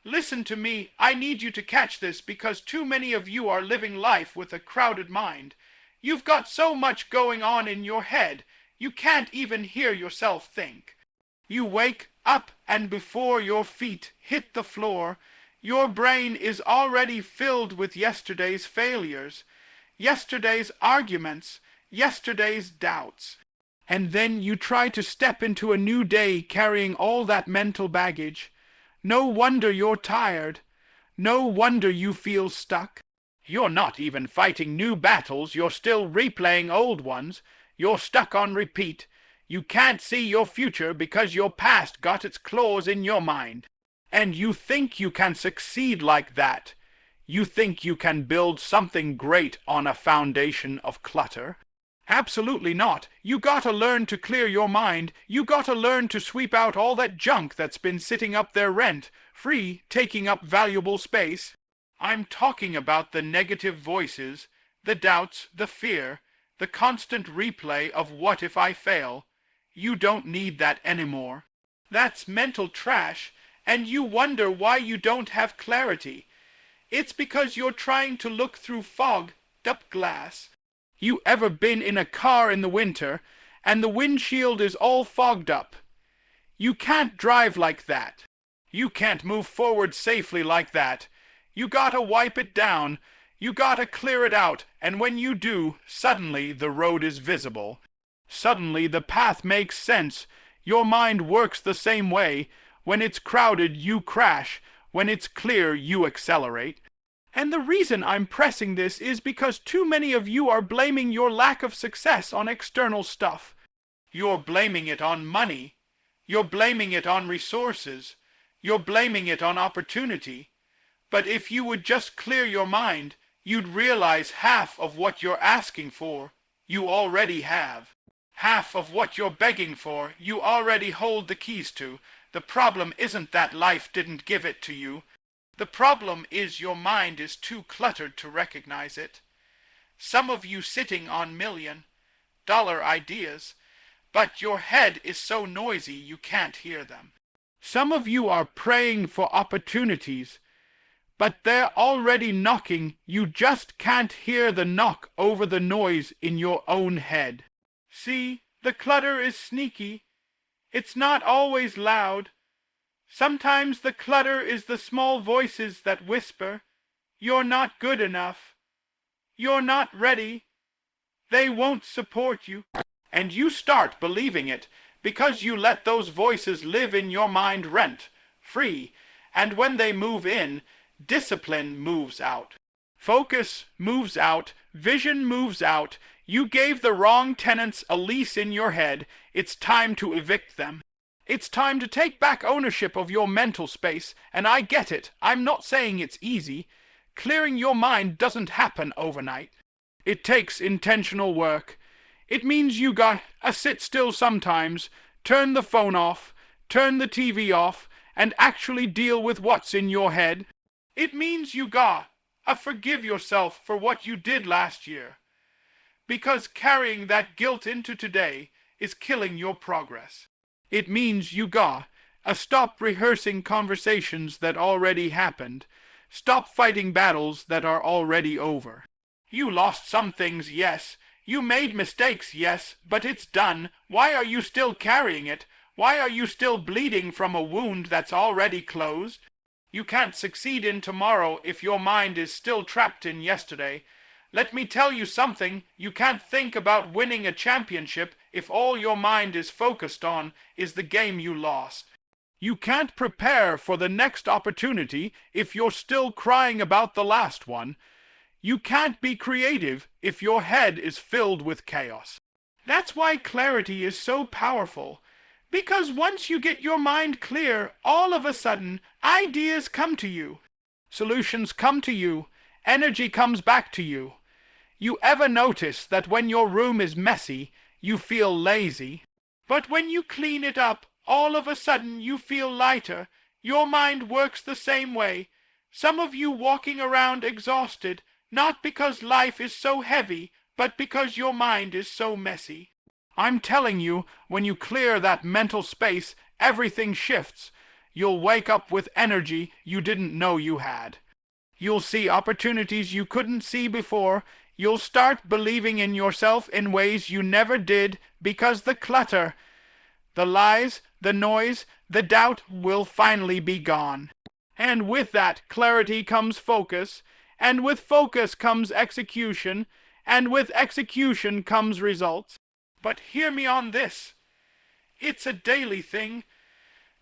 Listen to me. I need you to catch this because too many of you are living life with a crowded mind. You've got so much going on in your head, you can't even hear yourself think. You wake up and before your feet hit the floor, your brain is already filled with yesterday's failures, yesterday's arguments, yesterday's doubts. And then you try to step into a new day carrying all that mental baggage. No wonder you're tired. No wonder you feel stuck. You're not even fighting new battles, you're still replaying old ones. You're stuck on repeat. You can't see your future because your past got its claws in your mind. And you think you can succeed like that. You think you can build something great on a foundation of clutter. Absolutely not. You gotta learn to clear your mind. You gotta learn to sweep out all that junk that's been sitting up there rent-free, taking up valuable space. I'm talking about the negative voices, the doubts, the fear, the constant replay of what if I fail. You don't need that anymore. That's mental trash, and you wonder why you don't have clarity. It's because you're trying to look through fogged-up glass. You ever been in a car in the winter, and the windshield is all fogged up? You can't drive like that. You can't move forward safely like that. You gotta wipe it down. You gotta clear it out, and when you do, suddenly the road is visible. Suddenly the path makes sense. Your mind works the same way. When it's crowded, you crash. When it's clear, you accelerate. And the reason I'm pressing this is because too many of you are blaming your lack of success on external stuff. You're blaming it on money. You're blaming it on resources. You're blaming it on opportunity. But if you would just clear your mind, you'd realize half of what you're asking for, you already have. Half of what you're begging for, you already hold the keys to. The problem isn't that life didn't give it to you. The problem is your mind is too cluttered to recognize it. Some of you sitting on $1,000,000 ideas, but your head is so noisy you can't hear them. Some of you are praying for opportunities, but they're already knocking. You just can't hear the knock over the noise in your own head. See, the clutter is sneaky. It's not always loud. Sometimes the clutter is the small voices that whisper, "You're not good enough. You're not ready. They won't support you." And you start believing it because you let those voices live in your mind rent-free. And when they move in, discipline moves out. Focus moves out. Vision moves out. You gave the wrong tenants a lease in your head. It's time to evict them. It's time to take back ownership of your mental space, and I get it. I'm not saying it's easy. Clearing your mind doesn't happen overnight. It takes intentional work. It means you gotta sit still sometimes, turn the phone off, turn the TV off, and actually deal with what's in your head. It means you gotta forgive yourself for what you did last year. Because carrying that guilt into today is killing your progress. It means you gotta stop rehearsing conversations that already happened. Stop fighting battles that are already over. You lost some things, yes. You made mistakes, yes, but it's done. Why are you still carrying it? Why are you still bleeding from a wound that's already closed? You can't succeed in tomorrow if your mind is still trapped in yesterday. Let me tell you something. You can't think about winning a championship if all your mind is focused on is the game you lost. You can't prepare for the next opportunity if you're still crying about the last one. You can't be creative if your head is filled with chaos. That's why clarity is so powerful. Because once you get your mind clear, all of a sudden, ideas come to you. Solutions come to you. Energy comes back to you. You ever notice that when your room is messy, you feel lazy? But when you clean it up, all of a sudden you feel lighter. Your mind works the same way. Some of you walking around exhausted, not because life is so heavy, but because your mind is so messy. I'm telling you, when you clear that mental space, everything shifts. You'll wake up with energy you didn't know you had. You'll see opportunities you couldn't see before. You'll start believing in yourself in ways you never did because the clutter, the lies, the noise, the doubt will finally be gone. And with that clarity comes focus, and with focus comes execution, and with execution comes results. But hear me on this. It's a daily thing.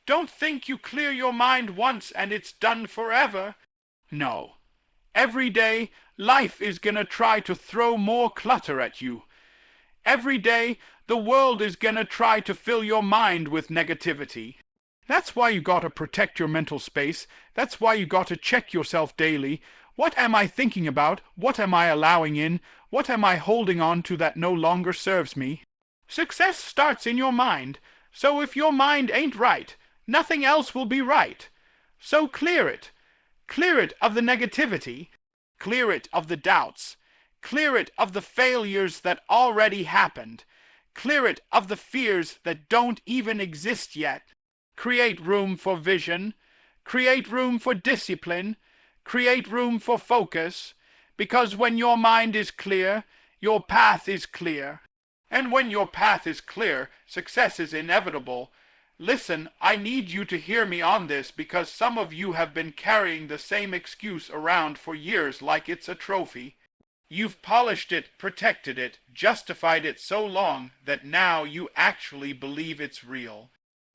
Don't think you clear your mind once and it's done forever. No. Every day, life is gonna try to throw more clutter at you. Every day, the world is gonna try to fill your mind with negativity. That's why you gotta protect your mental space. That's why you gotta check yourself daily. What am I thinking about? What am I allowing in? What am I holding on to that no longer serves me? Success starts in your mind. So if your mind ain't right, nothing else will be right. So clear it. Clear it of the negativity. Clear it of the doubts. Clear it of the failures that already happened. Clear it of the fears that don't even exist yet. Create room for vision. Create room for discipline. Create room for focus. Because when your mind is clear, your path is clear. And when your path is clear, success is inevitable. Listen, I need you to hear me on this because some of you have been carrying the same excuse around for years like it's a trophy. You've polished it, protected it, justified it so long that now you actually believe it's real.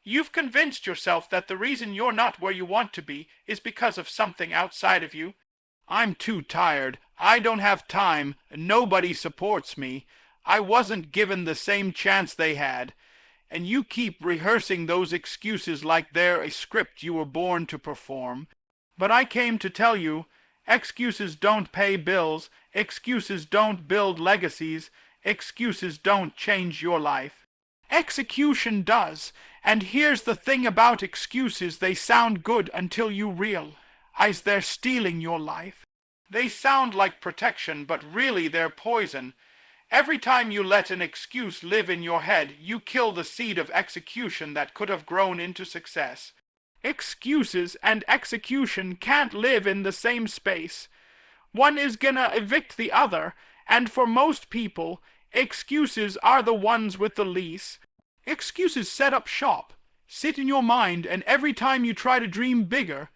You've convinced yourself that the reason you're not where you want to be is because of something outside of you. I'm too tired. I don't have time. Nobody supports me. I wasn't given the same chance they had. And you keep rehearsing those excuses like they're a script you were born to perform. But I came to tell you, excuses don't pay bills, excuses don't build legacies, excuses don't change your life. Execution does, and here's the thing about excuses, they sound good until you realize they're stealing your life. They sound like protection, but really they're poison. Every time you let an excuse live in your head, you kill the seed of execution that could have grown into success. Excuses and execution can't live in the same space. One is gonna evict the other, and for most people, excuses are the ones with the lease. Excuses set up shop, sit in your mind, and every time you try to dream bigger,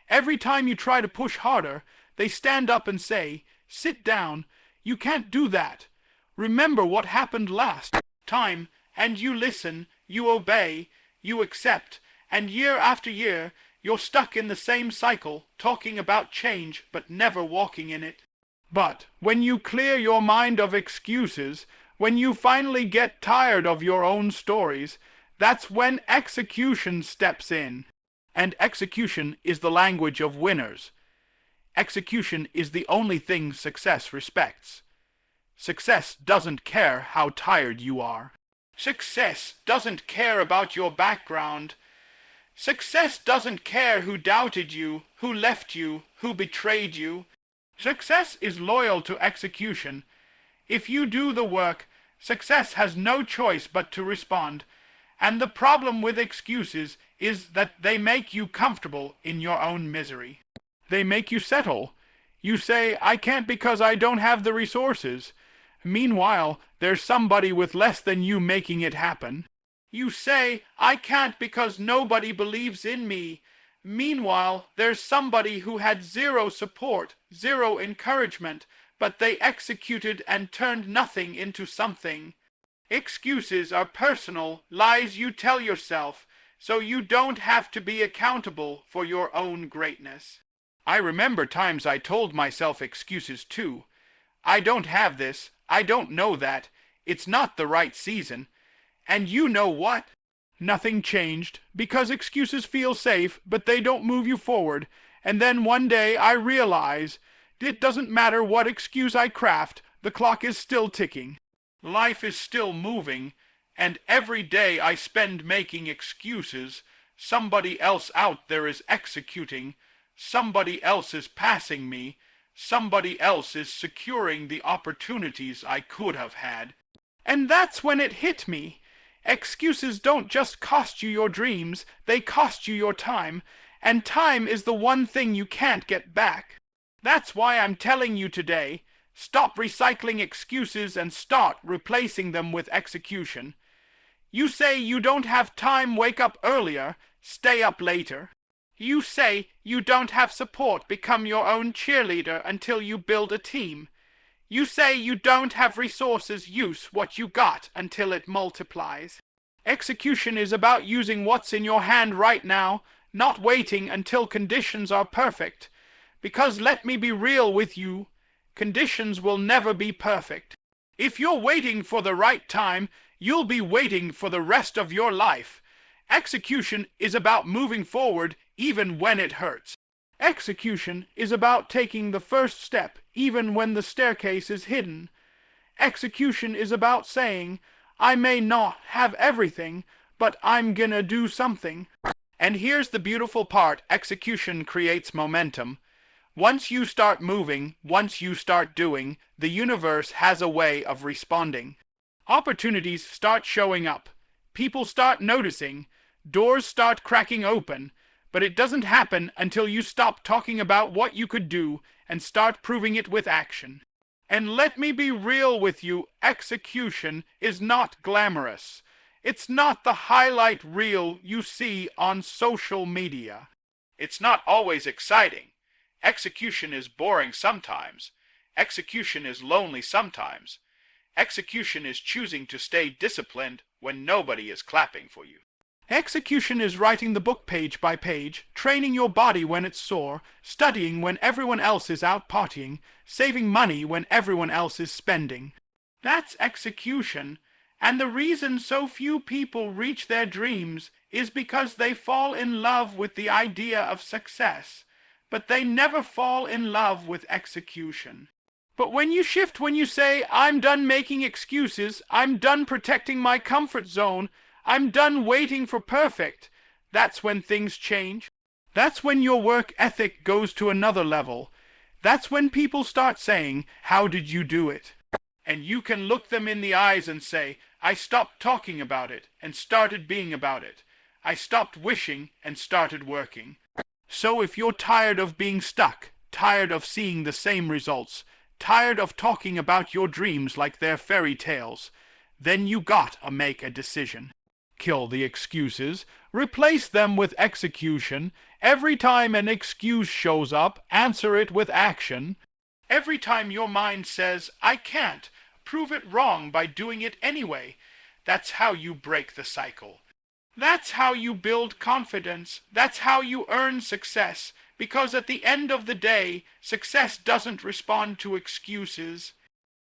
every time you try to push harder, they stand up and say, "Sit down, you can't do that. Remember what happened last time," and you listen, you obey, you accept, and year after year, you're stuck in the same cycle, talking about change, but never walking in it. But when you clear your mind of excuses, when you finally get tired of your own stories, that's when execution steps in. And execution is the language of winners. Execution is the only thing success respects. Success doesn't care how tired you are. Success doesn't care about your background. Success doesn't care who doubted you, who left you, who betrayed you. Success is loyal to execution. If you do the work, success has no choice but to respond. And the problem with excuses is that they make you comfortable in your own misery. They make you settle. You say, "I can't because I don't have the resources." Meanwhile, there's somebody with less than you making it happen. You say, "I can't because nobody believes in me." Meanwhile, there's somebody who had zero support, zero encouragement, but they executed and turned nothing into something. Excuses are personal lies you tell yourself, so you don't have to be accountable for your own greatness. I remember times I told myself excuses too. I don't have this. I don't know that. It's not the right season. And you know what? Nothing changed, because excuses feel safe, but they don't move you forward. And then one day I realize, it doesn't matter what excuse I craft, the clock is still ticking. Life is still moving, and every day I spend making excuses, somebody else out there is executing, somebody else is passing me, somebody else is securing the opportunities I could have had. And that's when it hit me. Excuses don't just cost you your dreams, they cost you your time, and time is the one thing you can't get back. That's why I'm telling you today, stop recycling excuses and start replacing them with execution. You say you don't have time, wake up earlier, stay up later. You say you don't have support, become your own cheerleader until you build a team. You say you don't have resources, use what you got until it multiplies. Execution is about using what's in your hand right now, not waiting until conditions are perfect. Because let me be real with you, conditions will never be perfect. If you're waiting for the right time, you'll be waiting for the rest of your life. Execution is about moving forward even when it hurts. Execution is about taking the first step even when the staircase is hidden. Execution is about saying, I may not have everything, but I'm gonna do something. And here's the beautiful part, execution creates momentum. Once you start moving, once you start doing, the universe has a way of responding. Opportunities start showing up. People start noticing. Doors start cracking open. But it doesn't happen until you stop talking about what you could do and start proving it with action. And let me be real with you, execution is not glamorous. It's not the highlight reel you see on social media. It's not always exciting. Execution is boring sometimes. Execution is lonely sometimes. Execution is choosing to stay disciplined when nobody is clapping for you. Execution is writing the book page by page, training your body when it's sore, studying when everyone else is out partying, saving money when everyone else is spending. That's execution, and the reason so few people reach their dreams is because they fall in love with the idea of success, but they never fall in love with execution. But when you shift, when you say, I'm done making excuses, I'm done protecting my comfort zone, I'm done waiting for perfect, that's when things change. That's when your work ethic goes to another level. That's when people start saying, how did you do it? And you can look them in the eyes and say, I stopped talking about it and started being about it. I stopped wishing and started working. So if you're tired of being stuck, tired of seeing the same results, tired of talking about your dreams like they're fairy tales, then you gotta make a decision. Kill the excuses, replace them with execution. Every time an excuse shows up, answer it with action. Every time your mind says, I can't, prove it wrong by doing it anyway. That's how you break the cycle. That's how you build confidence. That's how you earn success. Because at the end of the day, success doesn't respond to excuses.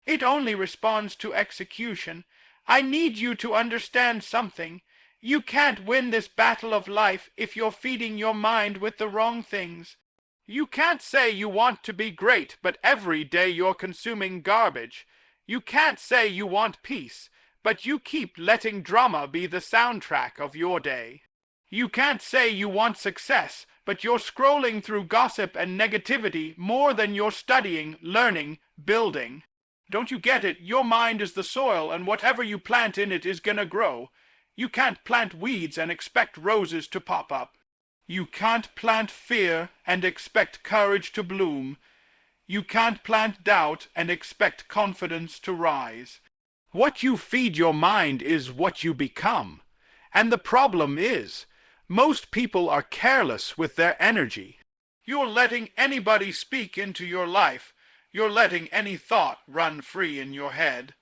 It only responds to execution. I need you to understand something. You can't win this battle of life if you're feeding your mind with the wrong things. You can't say you want to be great, but every day you're consuming garbage. You can't say you want peace, but you keep letting drama be the soundtrack of your day. You can't say you want success, but you're scrolling through gossip and negativity more than you're studying, learning, building. Don't you get it? Your mind is the soil, and whatever you plant in it is gonna grow. You can't plant weeds and expect roses to pop up. You can't plant fear and expect courage to bloom. You can't plant doubt and expect confidence to rise. What you feed your mind is what you become. And the problem is, most people are careless with their energy. You're letting anybody speak into your life. You're letting any thought run free in your head.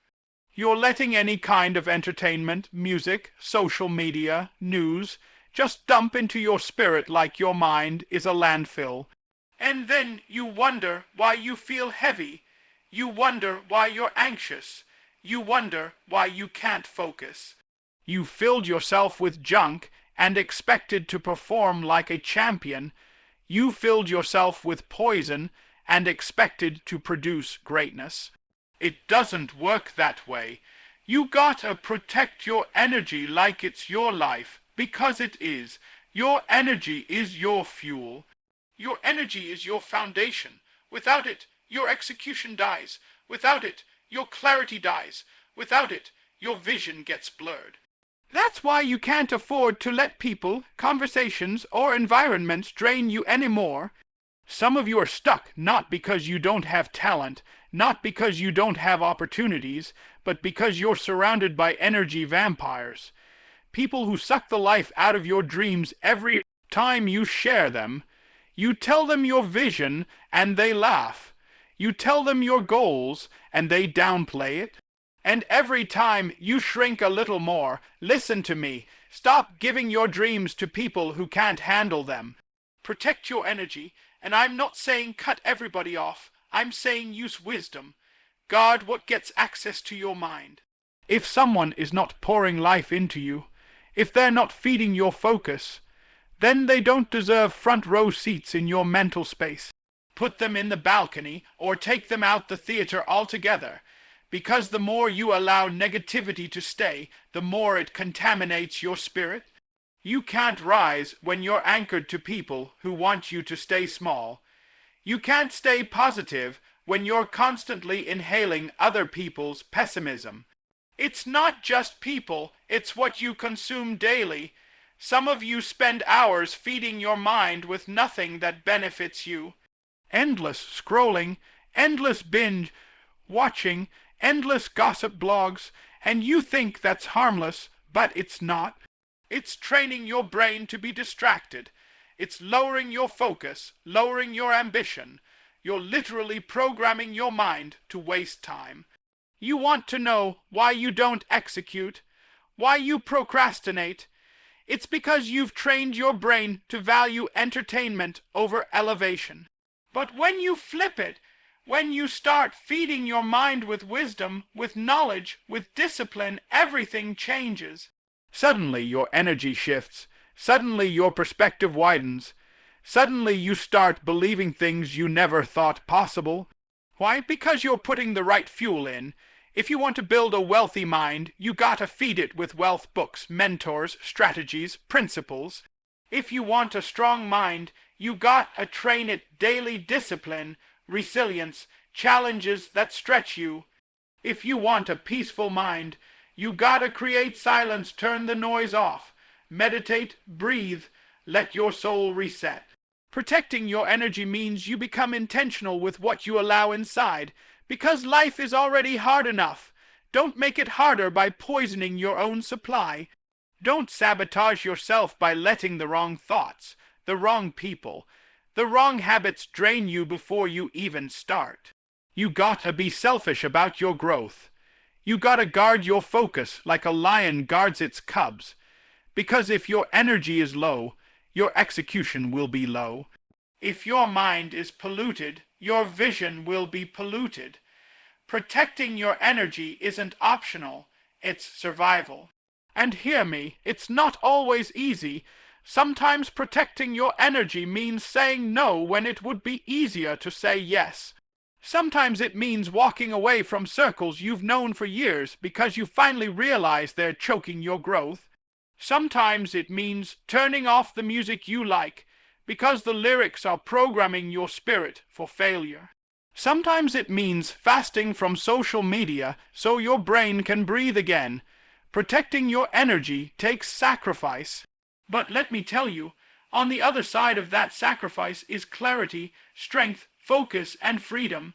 You're letting any kind of entertainment, music, social media, news, just dump into your spirit like your mind is a landfill. And then you wonder why you feel heavy. You wonder why you're anxious. You wonder why you can't focus. You filled yourself with junk and expected to perform like a champion. You filled yourself with poison and expected to produce greatness. It doesn't work that way. You gotta protect your energy like it's your life, because it is. Your energy is your fuel. Your energy is your foundation. Without it, your execution dies. Without it, your clarity dies. Without it, your vision gets blurred. That's why you can't afford to let people, conversations, or environments drain you anymore. Some of you are stuck not because you don't have talent, not because you don't have opportunities, but because you're surrounded by energy vampires. People who suck the life out of your dreams every time you share them. You tell them your vision and they laugh. You tell them your goals and they downplay it. And every time you shrink a little more, listen to me. Stop giving your dreams to people who can't handle them. Protect your energy, and I'm not saying cut everybody off. I'm saying use wisdom. Guard what gets access to your mind. If someone is not pouring life into you, if they're not feeding your focus, then they don't deserve front row seats in your mental space. Put them in the balcony or take them out the theater altogether, because the more you allow negativity to stay, the more it contaminates your spirit. You can't rise when you're anchored to people who want you to stay small. You can't stay positive when you're constantly inhaling other people's pessimism. It's not just people, it's what you consume daily. Some of you spend hours feeding your mind with nothing that benefits you. Endless scrolling, endless binge watching, endless gossip blogs, and you think that's harmless, but it's not. It's training your brain to be distracted. It's lowering your focus, lowering your ambition. You're literally programming your mind to waste time. You want to know why you don't execute, why you procrastinate. It's because you've trained your brain to value entertainment over elevation. But when you flip it, when you start feeding your mind with wisdom, with knowledge, with discipline, everything changes. Suddenly your energy shifts. Suddenly your perspective widens. Suddenly you start believing things you never thought possible. Why? Because you're putting the right fuel in. If you want to build a wealthy mind, you gotta feed it with wealth books, mentors, strategies, principles. If you want a strong mind, you gotta train it daily discipline, resilience, challenges that stretch you. If you want a peaceful mind, you gotta create silence, turn the noise off. Meditate, breathe, let your soul reset. Protecting your energy means you become intentional with what you allow inside, because life is already hard enough. Don't make it harder by poisoning your own supply. Don't sabotage yourself by letting the wrong thoughts, the wrong people, the wrong habits drain you before you even start. You gotta be selfish about your growth. You gotta guard your focus like a lion guards its cubs. Because if your energy is low, your execution will be low. If your mind is polluted, your vision will be polluted. Protecting your energy isn't optional, it's survival. And hear me, it's not always easy. Sometimes protecting your energy means saying no when it would be easier to say yes. Sometimes it means walking away from circles you've known for years because you finally realize they're choking your growth. Sometimes it means turning off the music you like because the lyrics are programming your spirit for failure. Sometimes it means fasting from social media so your brain can breathe again. Protecting your energy takes sacrifice. But let me tell you, on the other side of that sacrifice is clarity, strength, focus, and freedom.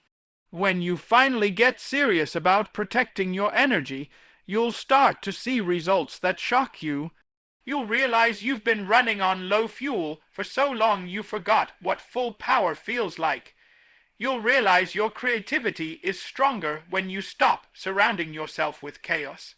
When you finally get serious about protecting your energy, you'll start to see results that shock you. You'll realize you've been running on low fuel for so long you forgot what full power feels like. You'll realize your creativity is stronger when you stop surrounding yourself with chaos.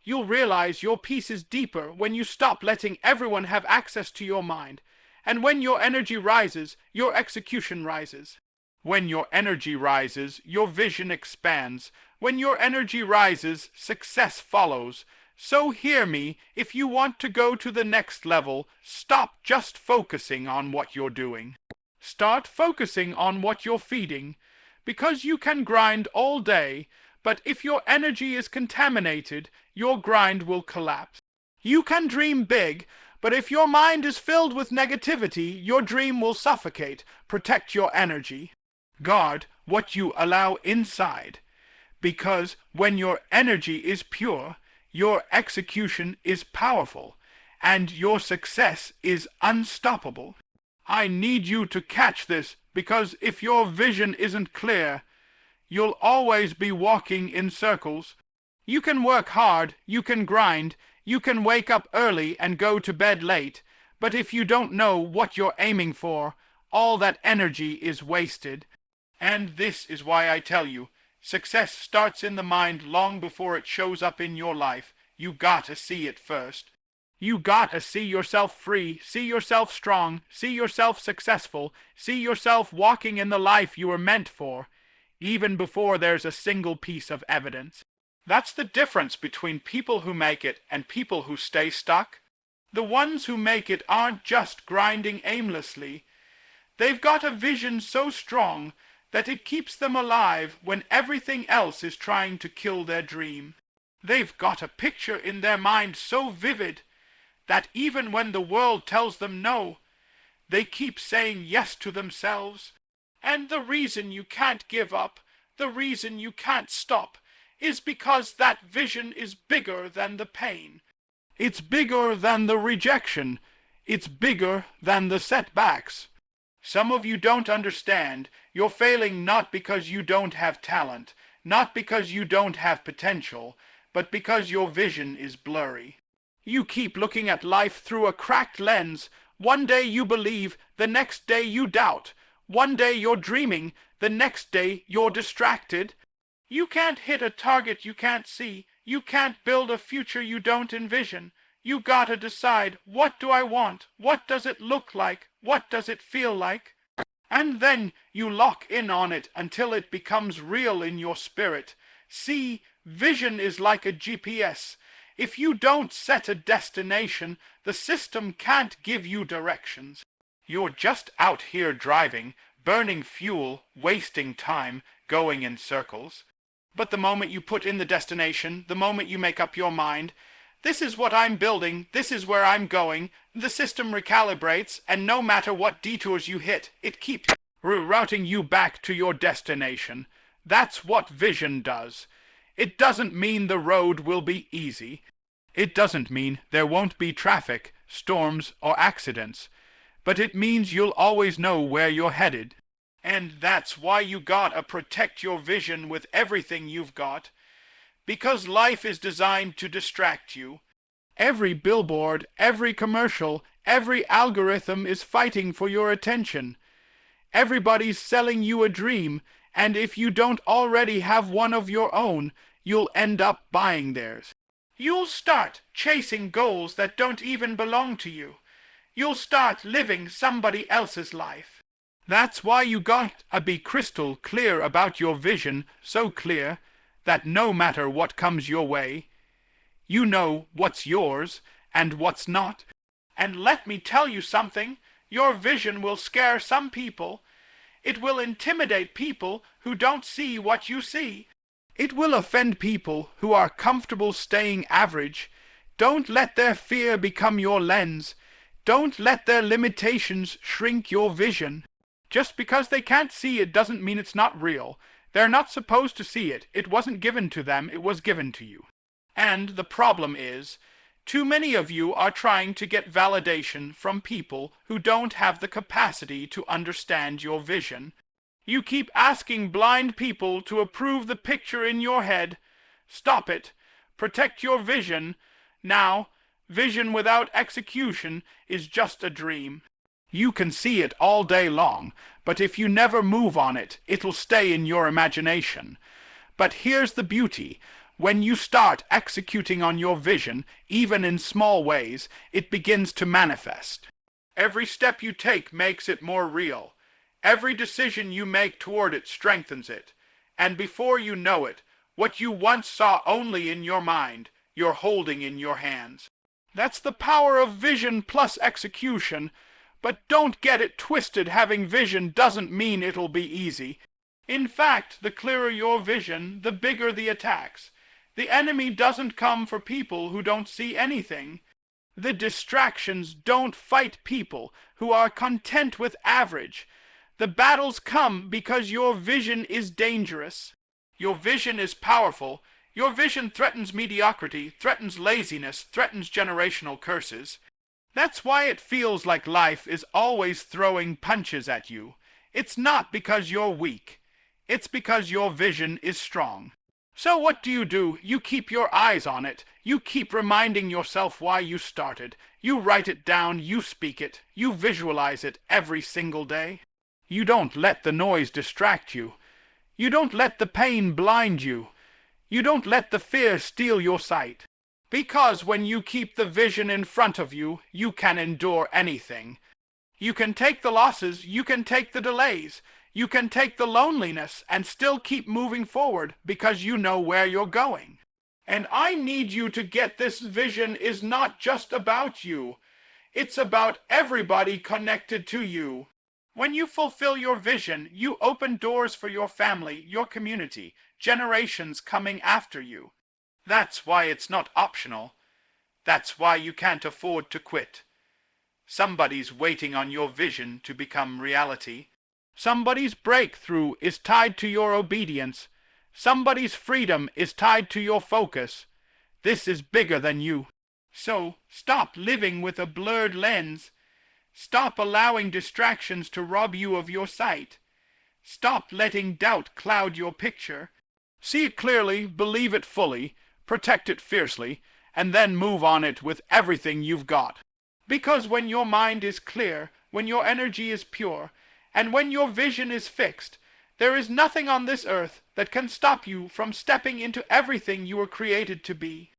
You'll realize your peace is deeper when you stop letting everyone have access to your mind. And when your energy rises, your execution rises. When your energy rises, your vision expands. When your energy rises, success follows. So hear me, if you want to go to the next level, stop just focusing on what you're doing. Start focusing on what you're feeding, because you can grind all day, but if your energy is contaminated, your grind will collapse. You can dream big, but if your mind is filled with negativity, your dream will suffocate. Protect your energy. Guard what you allow inside, because when your energy is pure, Your execution is powerful, and your success is unstoppable. I need you to catch this, because if your vision isn't clear, you'll always be walking in circles. You can work hard, you can grind, you can wake up early and go to bed late, but if you don't know what you're aiming for, all that energy is wasted. And this is why I tell you, success starts in the mind long before it shows up in your life. You gotta see it first. You gotta see yourself free, see yourself strong, see yourself successful, see yourself walking in the life you were meant for, even before there's a single piece of evidence. That's the difference between people who make it and people who stay stuck. The ones who make it aren't just grinding aimlessly. They've got a vision so strong that it keeps them alive when everything else is trying to kill their dream. They've got a picture in their mind so vivid that even when the world tells them no, they keep saying yes to themselves. And the reason you can't give up, the reason you can't stop, is because that vision is bigger than the pain. It's bigger than the rejection. It's bigger than the setbacks. Some of you don't understand. You're failing not because you don't have talent, not because you don't have potential, but because your vision is blurry. You keep looking at life through a cracked lens. One day you believe, the next day you doubt. One day you're dreaming, the next day you're distracted. You can't hit a target you can't see. You can't build a future you don't envision. You gotta decide, what do I want? What does it look like? What does it feel like? And then you lock in on it until it becomes real in your spirit. See, vision is like a GPS. If you don't set a destination, the system can't give you directions. You're just out here driving, burning fuel, wasting time, going in circles. But the moment you put in the destination, the moment you make up your mind, this is what I'm building, this is where I'm going, the system recalibrates, and no matter what detours you hit, it keeps rerouting you back to your destination. That's what vision does. It doesn't mean the road will be easy. It doesn't mean there won't be traffic, storms, or accidents. But it means you'll always know where you're headed. And that's why you gotta protect your vision with everything you've got. Because life is designed to distract you. Every billboard, every commercial, every algorithm is fighting for your attention. Everybody's selling you a dream, and if you don't already have one of your own, you'll end up buying theirs. You'll start chasing goals that don't even belong to you. You'll start living somebody else's life. That's why you gotta be crystal clear about your vision, so clear that no matter what comes your way, you know what's yours and what's not. And let me tell you something, your vision will scare some people. It will intimidate people who don't see what you see. It will offend people who are comfortable staying average. Don't let their fear become your lens. Don't let their limitations shrink your vision. Just because they can't see it doesn't mean it's not real. They're not supposed to see it. It wasn't given to them, it was given to you. And the problem is, too many of you are trying to get validation from people who don't have the capacity to understand your vision. You keep asking blind people to approve the picture in your head. Stop it. Protect your vision. Now, vision without execution is just a dream. You can see it all day long, but if you never move on it, it'll stay in your imagination. But here's the beauty. When you start executing on your vision, even in small ways, it begins to manifest. Every step you take makes it more real. Every decision you make toward it strengthens it. And before you know it, what you once saw only in your mind, you're holding in your hands. That's the power of vision plus execution. But don't get it twisted. Having vision doesn't mean it'll be easy. In fact, the clearer your vision, the bigger the attacks. The enemy doesn't come for people who don't see anything. The distractions don't fight people who are content with average. The battles come because your vision is dangerous. Your vision is powerful. Your vision threatens mediocrity, threatens laziness, threatens generational curses. That's why it feels like life is always throwing punches at you. It's not because you're weak. It's because your vision is strong. So what do? You keep your eyes on it. You keep reminding yourself why you started. You write it down, you speak it, you visualize it every single day. You don't let the noise distract you. You don't let the pain blind you. You don't let the fear steal your sight. Because when you keep the vision in front of you, you can endure anything. You can take the losses, you can take the delays, you can take the loneliness and still keep moving forward because you know where you're going. And I need you to get this vision is not just about you. It's about everybody connected to you. When you fulfill your vision, you open doors for your family, your community, generations coming after you. That's why it's not optional. That's why you can't afford to quit. Somebody's waiting on your vision to become reality. Somebody's breakthrough is tied to your obedience. Somebody's freedom is tied to your focus. This is bigger than you. So stop living with a blurred lens. Stop allowing distractions to rob you of your sight. Stop letting doubt cloud your picture. See it clearly, believe it fully, protect it fiercely, and then move on it with everything you've got. Because when your mind is clear, when your energy is pure, and when your vision is fixed, there is nothing on this earth that can stop you from stepping into everything you were created to be.